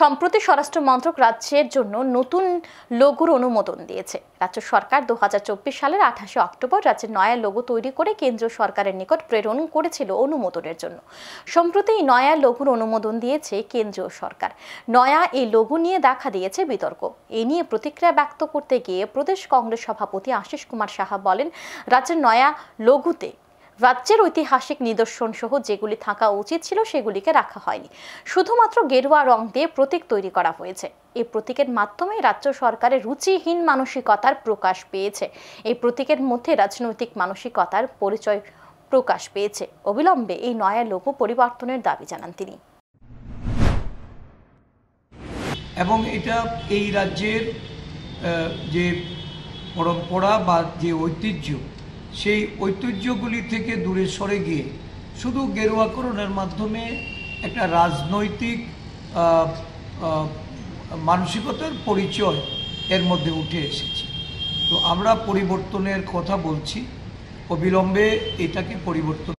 সম্প্রতি স্বরাষ্ট্র মন্ত্রক রাজ্যের জন্য নতুন লোগোর অনুমোদন দিয়েছে। রাজ্য সরকার 2024 সালের 28 অক্টোবর রাজ্যের নয়া লোগো তৈরি করে কেন্দ্রীয় সরকারের নিকট প্রেরণ করেছিল অনুমোদনের জন্য। সম্প্রতি এই নয়া লোগোর অনুমোদন দিয়েছে কেন্দ্রীয় সরকার। নয়া এই লোগো নিয়ে দেখা দিয়েছে বিতর্ক। এ নিয়ে প্রতিক্রিয়া ব্যক্ত করতে গিয়ে প্রদেশ কংগ্রেস সভাপতি আশিস কুমার সাহা বলেন, রাজ্যের নয়া লোগোতে রাজ্যের ঐতিহাসিক নিদর্শন সহ যেগুলি থাকা উচিত ছিল সেগুলিকে রাখা হয়নি। শুধুমাত্র গেরুয়া রং দিয়ে প্রতীক তৈরি করা হয়েছে। এই প্রতীকের মাধ্যমে রাজ্য সরকারের রুচিহীন মানসিকতার প্রকাশ পেয়েছে। এই প্রতীকের মধ্যে রাজনৈতিক মানসিকতার পরিচয় প্রকাশ পেয়েছে। অবিলম্বে এই নয়া লোগো পরিবর্তনের দাবি জানান তিনি। এবং এটা এই রাজ্যের যে পরম্পরা বা যে ঐতিহ্য, সেই ঐতিহ্যগুলি থেকে দূরে সরে গিয়ে শুধু গেরুয়াকরণের মাধ্যমে একটা রাজনৈতিক মানসিকতার পরিচয় এর মধ্যে উঠে এসেছে। তো আমরা পরিবর্তনের কথা বলছি, অবিলম্বে এটাকে পরিবর্তন